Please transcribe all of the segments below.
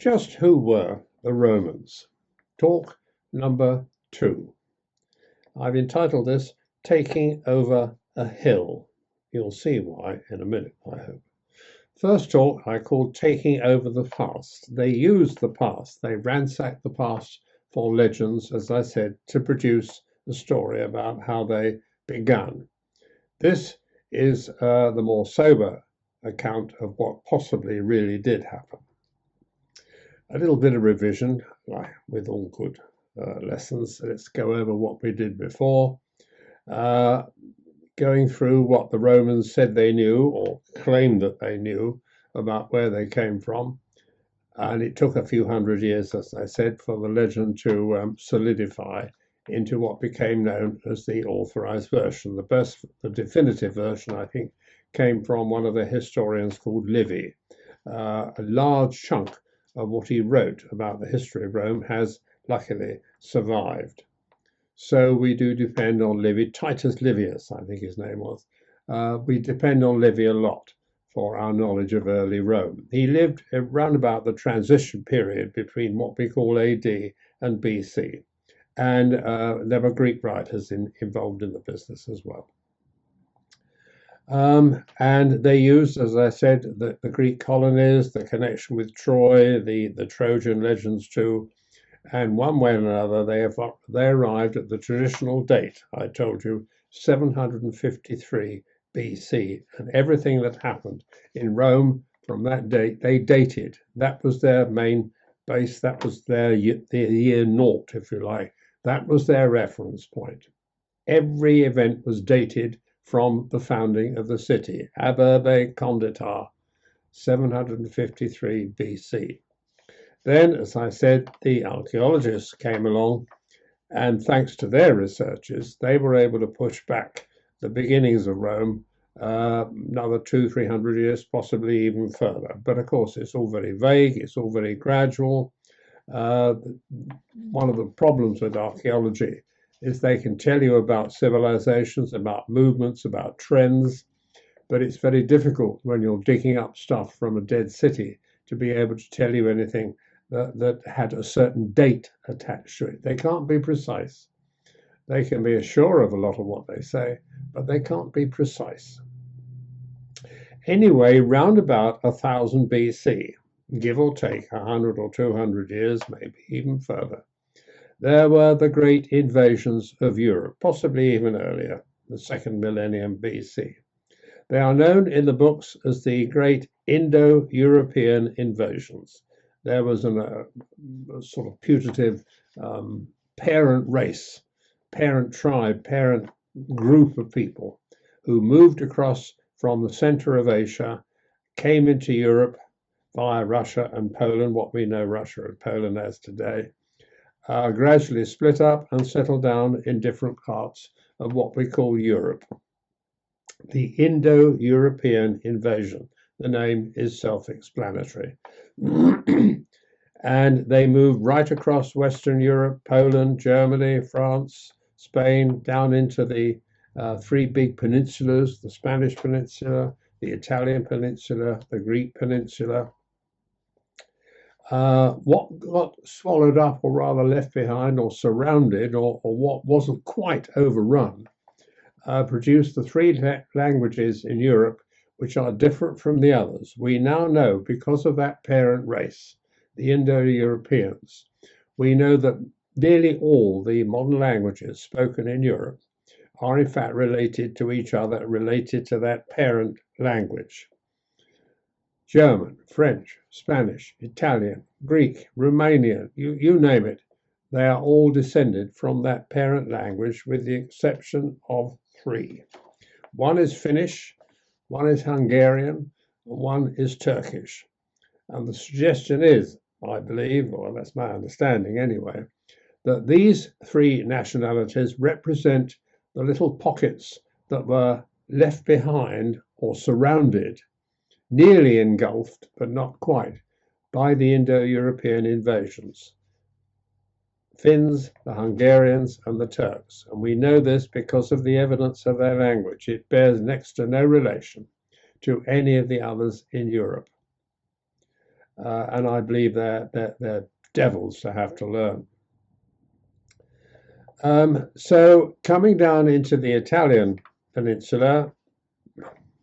Just who were the Romans? Talk number 2. I've entitled this Taking Over a Hill. You'll see why in a minute, I hope. First talk I called Taking Over the Past. They used the past, they ransacked the past for legends, as I said, to produce a story about how they began. This is the more sober account of what possibly really did happen. A little bit of revision, like with all good lessons. Let's go over what we did before. Going through what the Romans said they knew or claimed that they knew about where they came from. And it took a few hundred years, as I said, for the legend to solidify into what became known as the authorized version. The definitive version, I think, came from one of the historians called Livy. A large chunk of what he wrote about the history of Rome has luckily survived. So we do depend on Livy. Titus Livius, I think his name was. We depend on Livy a lot for our knowledge of early Rome. He lived around about the transition period between what we call AD and BC. And there were Greek writers involved in the business as well. And they used, as I said, the Greek colonies, the connection with Troy, the Trojan legends too, and one way or another they arrived at the traditional date, I told you, 753 BC, and everything that happened in Rome from that date, they dated. That was their main base, that was their year naught, if you like. That was their reference point. Every event was dated from the founding of the city, ab urbe condita, 753 BC. Then, as I said, the archaeologists came along, and thanks to their researches, they were able to push back the beginnings of Rome another 200-300 years, possibly even further. But of course, it's all very vague, it's all very gradual. One of the problems with archaeology is they can tell you about civilizations, about movements, about trends, but it's very difficult when you're digging up stuff from a dead city to be able to tell you anything that had a certain date attached to it. They can't be precise. They can be sure of a lot of what they say, but they can't be precise. Anyway, round about 1000 BC, give or take 100 or 200 years, maybe even further, there were the great invasions of Europe, possibly even earlier, the second millennium BC. They are known in the books as the great Indo-European invasions. There was a sort of putative parent race, parent tribe, parent group of people who moved across from the center of Asia, came into Europe via Russia and Poland, what we know Russia and Poland as today, gradually split up and settled down in different parts of what we call Europe. The Indo-European invasion, the name is self-explanatory. And they moved right across Western Europe, Poland, Germany, France, Spain, down into the three big peninsulas, the Spanish Peninsula, the Italian Peninsula, the Greek Peninsula. What got swallowed up, or rather left behind, or surrounded, or what wasn't quite overrun, produced the three languages in Europe which are different from the others. We now know, because of that parent race, the Indo-Europeans, we know that nearly all the modern languages spoken in Europe are in fact related to each other, related to that parent language. German, French, Spanish, Italian, Greek, Romanian, you name it, they are all descended from that parent language with the exception of three. One is Finnish, one is Hungarian, and one is Turkish. And the suggestion is, I believe, or that's my understanding anyway, that these three nationalities represent the little pockets that were left behind or surrounded, nearly engulfed, but not quite, by the Indo-European invasions. Finns, the Hungarians, and the Turks. And we know this because of the evidence of their language. It bears next to no relation to any of the others in Europe. and I believe they're devils to have to learn. So coming down into the Italian peninsula,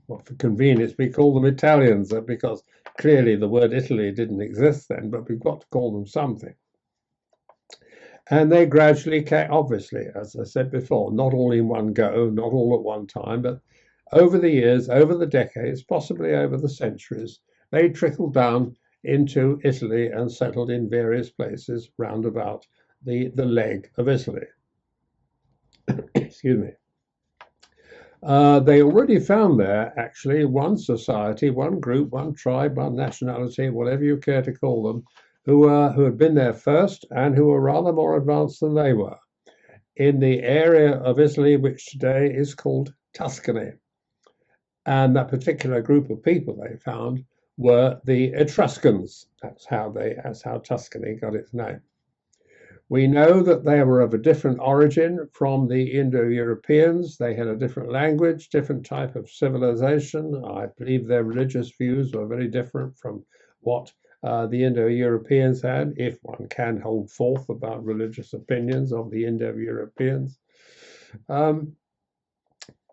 well, for convenience, we call them Italians because clearly the word Italy didn't exist then, but we've got to call them something. And they gradually came, obviously, as I said before, not all in one go, not all at one time, but over the years, over the decades, possibly over the centuries, they trickled down into Italy and settled in various places round about the leg of Italy. Excuse me. They already found there, actually, one society, one group, one tribe, one nationality, whatever you care to call them, who had been there first and who were rather more advanced than they were, in the area of Italy which today is called Tuscany. And that particular group of people they found were the Etruscans. That's how Tuscany got its name. We know that they were of a different origin from the Indo-Europeans. They had a different language, different type of civilization. I believe their religious views were very different from what the Indo-Europeans had, if one can hold forth about religious opinions of the Indo-Europeans.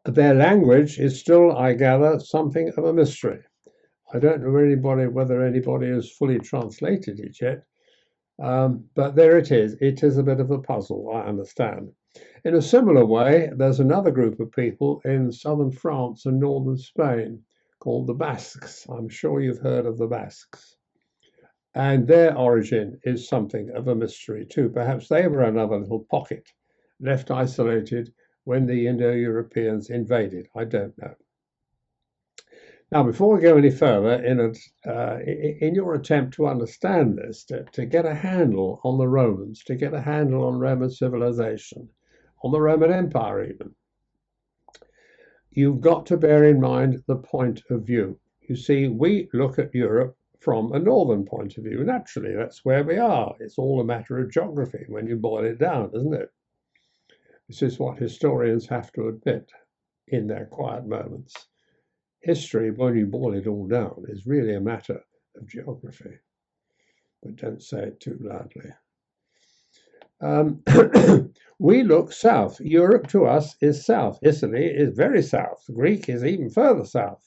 Their language is still, I gather, something of a mystery. I don't know whether anybody has fully translated it yet, but there it is. It is a bit of a puzzle, I understand. In a similar way, there's another group of people in southern France and northern Spain called the Basques. I'm sure you've heard of the Basques. And their origin is something of a mystery too. Perhaps they were another little pocket left isolated when the Indo-Europeans invaded. I don't know. Now, before we go any further, in your attempt to understand this, to get a handle on the Romans, to get a handle on Roman civilization, on the Roman Empire even, you've got to bear in mind the point of view. You see, we look at Europe from a northern point of view. Naturally, that's where we are. It's all a matter of geography when you boil it down, isn't it? This is what historians have to admit in their quiet moments. History, when you boil it all down, is really a matter of geography. But don't say it too loudly. We look south. Europe to us is south. Italy is very south. Greek is even further south.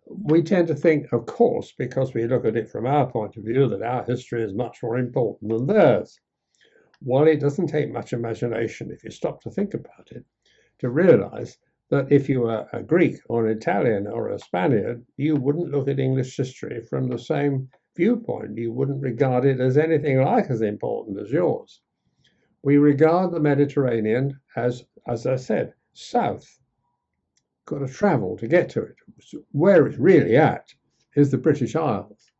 We tend to think, of course, because we look at it from our point of view, that our history is much more important than theirs. Well, it doesn't take much imagination, if you stop to think about it, to realize that if you were a Greek or an Italian or a Spaniard, you wouldn't look at English history from the same viewpoint. You wouldn't regard it as anything like as important as yours. We regard the Mediterranean as I said, south. Got to travel to get to it. Where it's really at is the British Isles.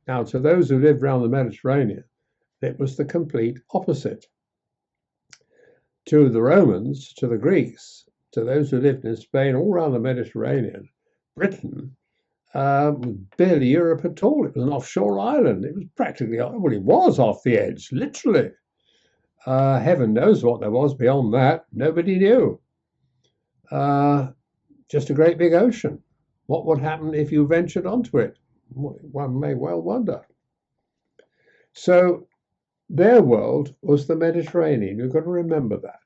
Now, to those who lived around the Mediterranean, it was the complete opposite. To the Romans, to the Greeks, to those who lived in Spain, all around the Mediterranean, Britain was barely Europe at all. It was an offshore island. It was practically, well, it was off the edge, literally. Heaven knows what there was beyond that. Nobody knew. Just a great big ocean. What would happen if you ventured onto it? One may well wonder. So their world was the Mediterranean. You've got to remember that.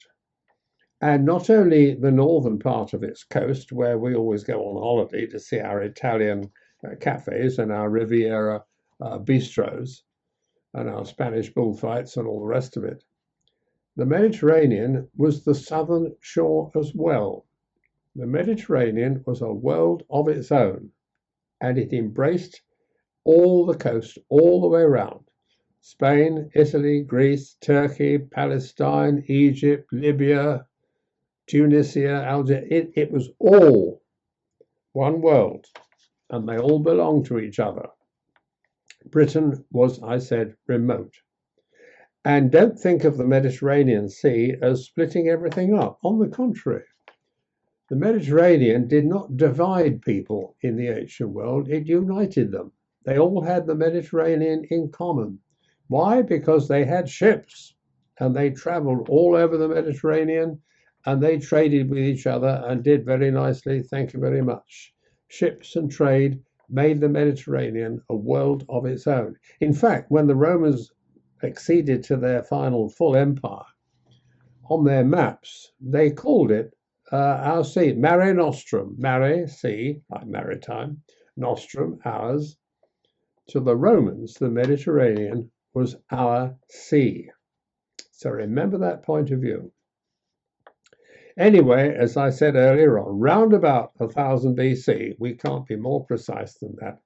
And not only the northern part of its coast, where we always go on holiday to see our Italian cafes and our Riviera bistros and our Spanish bullfights and all the rest of it. The Mediterranean was the southern shore as well. The Mediterranean was a world of its own, and it embraced all the coast, all the way around. Spain, Italy, Greece, Turkey, Palestine, Egypt, Libya, Tunisia, Algeria. It was all one world, and they all belonged to each other. Britain was, I said, remote. And don't think of the Mediterranean Sea as splitting everything up. On the contrary, the Mediterranean did not divide people in the ancient world, it united them. They all had the Mediterranean in common. Why? Because they had ships, and they traveled all over the Mediterranean, and they traded with each other and did very nicely. Thank you very much. Ships and trade made the Mediterranean a world of its own. In fact, when the Romans acceded to their final full empire, on their maps, they called it our sea, Mare Nostrum, Mare, sea, like maritime, Nostrum, ours. To the Romans, the Mediterranean was our sea. So remember that point of view. Anyway, as I said earlier on, round about 1000 BC, we can't be more precise than that,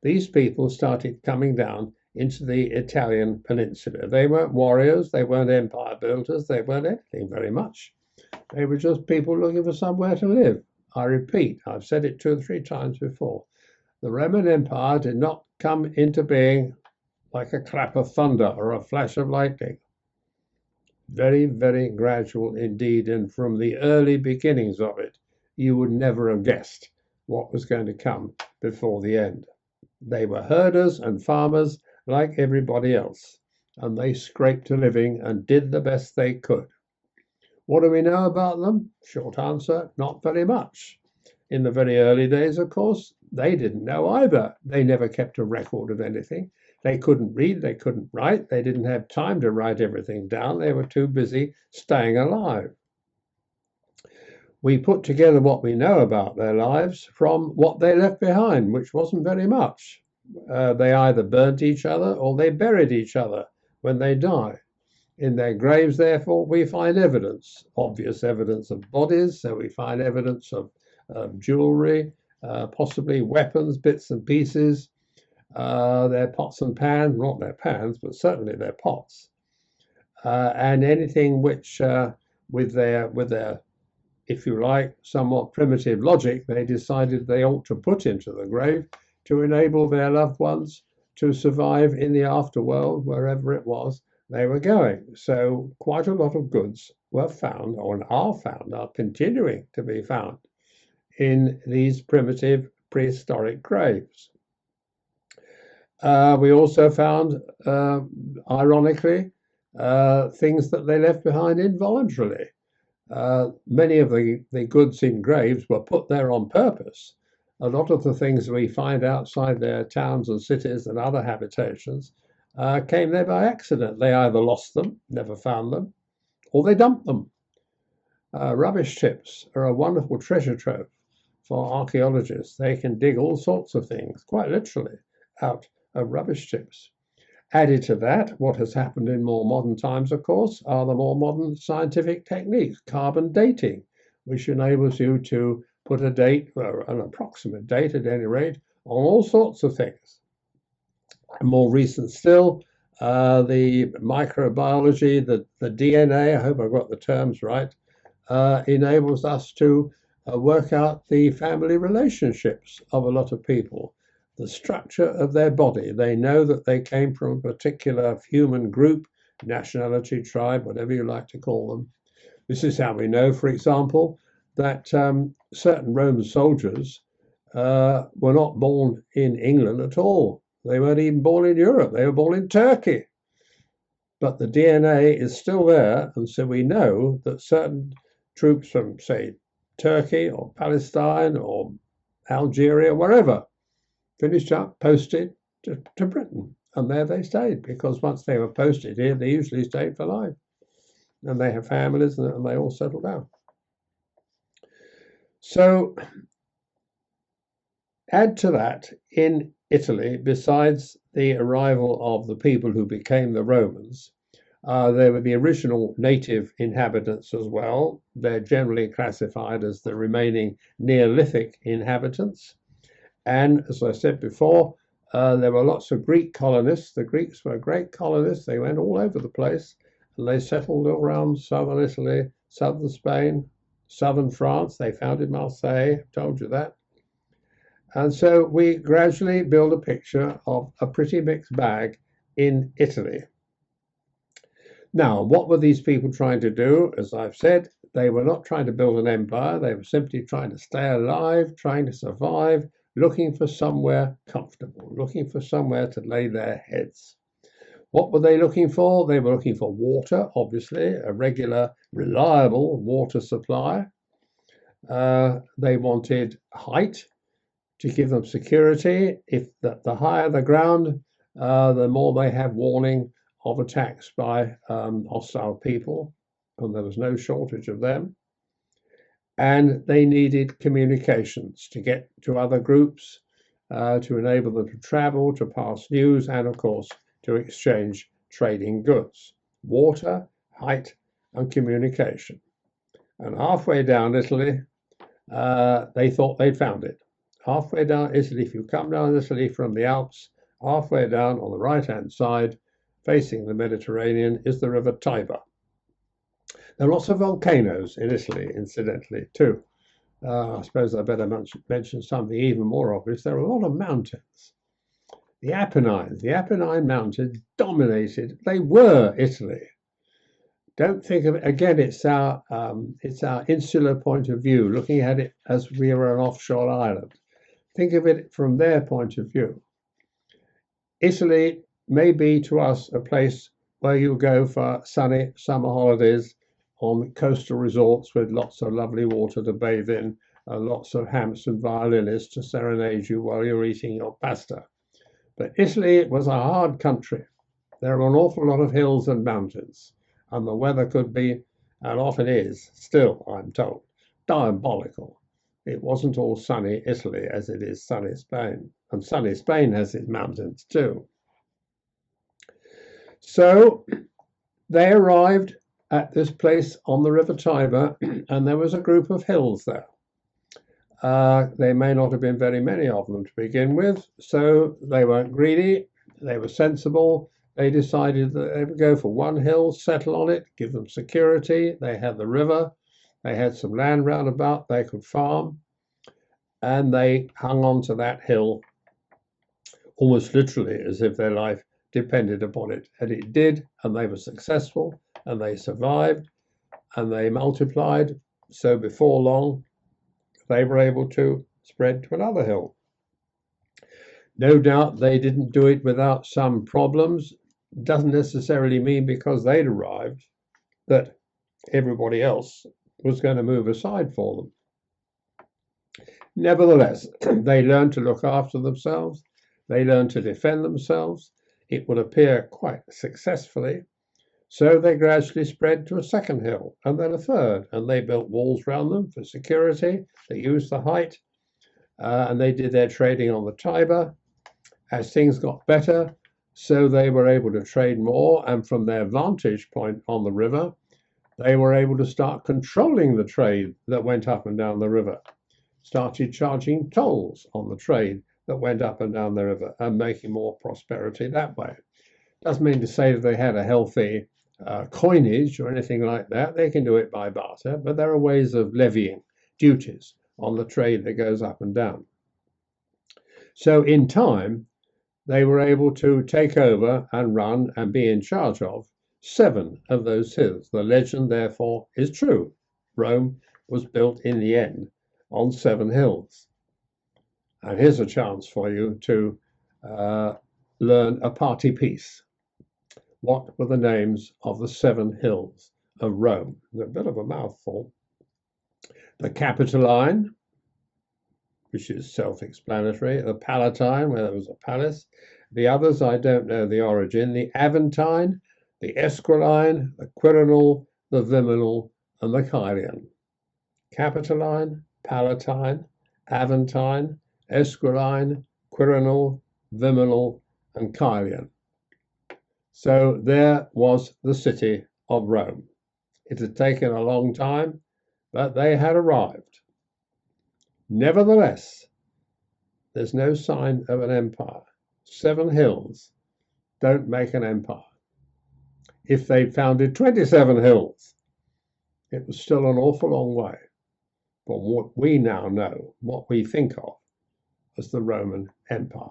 these people started coming down into the Italian peninsula. They weren't warriors, they weren't empire builders, they weren't anything very much. They were just people looking for somewhere to live. I repeat, I've said it 2 or 3 times before. The Roman Empire did not come into being like a clap of thunder or a flash of lightning. Very, very gradual indeed, and from the early beginnings of it, you would never have guessed what was going to come before the end. They were herders and farmers like everybody else, and they scraped a living and did the best they could. What do we know about them? Short answer, not very much. In the very early days, of course, they didn't know either. They never kept a record of anything. They couldn't read, they couldn't write, they didn't have time to write everything down. They were too busy staying alive. We put together what we know about their lives from what they left behind, which wasn't very much. They either burnt each other or they buried each other when they died. In their graves, therefore, we find evidence, obvious evidence of bodies, so we find evidence of jewelry, possibly weapons, bits and pieces, their pots and pans, not their pans, but certainly their pots, and anything which, with their, if you like, somewhat primitive logic, they decided they ought to put into the grave to enable their loved ones to survive in the afterworld, wherever it was they were going. So quite a lot of goods were found, or are continuing to be found in these primitive prehistoric graves. We also found, ironically, things that they left behind involuntarily. Many of the goods in graves were put there on purpose. A lot of the things we find outside their towns and cities and other habitations came there by accident. They either lost them, never found them, or they dumped them. Rubbish tips are a wonderful treasure trove for archaeologists. They can dig all sorts of things, quite literally, out of rubbish tips. Added to that, what has happened in more modern times, of course, are the more modern scientific techniques, carbon dating, which enables you to put a date, or an approximate date at any rate, on all sorts of things. More recent still, the microbiology, the DNA, I hope I got the terms right, enables us to work out the family relationships of a lot of people, the structure of their body. They know that they came from a particular human group, nationality, tribe, whatever you like to call them. This is how we know, for example, that certain Roman soldiers were not born in England at all. They weren't even born in Europe. They were born in Turkey. But the DNA is still there, and so we know that certain troops from, say, Turkey or Palestine or Algeria, wherever, finished up, posted to Britain. And there they stayed, because once they were posted here, they usually stayed for life. And they have families, and they all settled down. So add to that, in Italy, besides the arrival of the people who became the Romans, there were the original native inhabitants as well. They're generally classified as the remaining Neolithic inhabitants. And as I said before, there were lots of Greek colonists. The Greeks were great colonists. They went all over the place, and they settled around southern Italy, southern Spain, southern France. They founded Marseille, told you that. And so we gradually build a picture of a pretty mixed bag in Italy. Now, what were these people trying to do? As I've said, they were not trying to build an empire. They were simply trying to stay alive, trying to survive, looking for somewhere comfortable, looking for somewhere to lay their heads. What were they looking for? They were looking for water, obviously, a regular, reliable water supply. They wanted height, to give them security. If the higher the ground, the more they have warning of attacks by hostile people, and there was no shortage of them. And they needed communications to get to other groups, to enable them to travel, to pass news, and of course to exchange trading goods, water, height, and communication. And halfway down Italy, they thought they'd found it. Halfway down Italy, if you come down Italy from the Alps, halfway down on the right-hand side, facing the Mediterranean, is the river Tiber. There are lots of volcanoes in Italy, incidentally, too. I suppose I better mention something even more obvious. There are a lot of mountains. The Apennine Mountains dominated. They were Italy. Don't think of it again. It's our insular point of view, looking at it as we were an offshore island. Think of it from their point of view. Italy may be to us a place where you go for sunny summer holidays on coastal resorts with lots of lovely water to bathe in, and lots of handsome violinists to serenade you while you're eating your pasta. But Italy was a hard country. There are an awful lot of hills and mountains, and the weather could be, and often is, still, I'm told, diabolical. It wasn't all sunny Italy as it is sunny Spain, and sunny Spain has its mountains too. So they arrived at this place on the River Tiber, and there was a group of hills there. There may not have been very many of them to begin with, so they weren't greedy, they were sensible. They decided that they would go for one hill, settle on it, give them security. They had the river, they had some land round about, they could farm, and they hung on to that hill almost literally as if their life depended upon it. And it did, and they were successful, and they survived, and they multiplied. So before long, they were able to spread to another hill. No doubt they didn't do it without some problems. Doesn't necessarily mean because they'd arrived that everybody else was going to move aside for them. Nevertheless, they learned to look after themselves. They learned to defend themselves. It would appear quite successfully. So they gradually spread to a second hill and then a third, and they built walls around them for security. They used the height, and they did their trading on the Tiber. As things got better, so they were able to trade more, and from their vantage point on the river, they were able to start controlling the trade that went up and down the river, started charging tolls on the trade that went up and down the river, and making more prosperity that way. Doesn't mean to say that they had a healthy coinage or anything like that. They can do it by barter, but there are ways of levying duties on the trade that goes up and down. So in time, they were able to take over and run and be in charge of 7 of those hills. The legend, therefore, is true. Rome was built in the end on 7 hills. And here's a chance for you to learn a party piece. What were the names of the 7 hills of Rome? They're a bit of a mouthful. The Capitoline, which is self-explanatory. The Palatine, where there was a palace. The others, I don't know the origin. The Aventine, the Equiline, the Quirinal, the Viminal, and the Caeline. Capitoline, Palatine, Aventine, Equiline, Quirinal, Viminal, and Caeline. So there was the city of Rome. It had taken a long time, but they had arrived. Nevertheless, there's no sign of an empire. 7 hills don't make an empire. If they'd founded 27 hills, it was still an awful long way from what we now know, what we think of as the Roman Empire.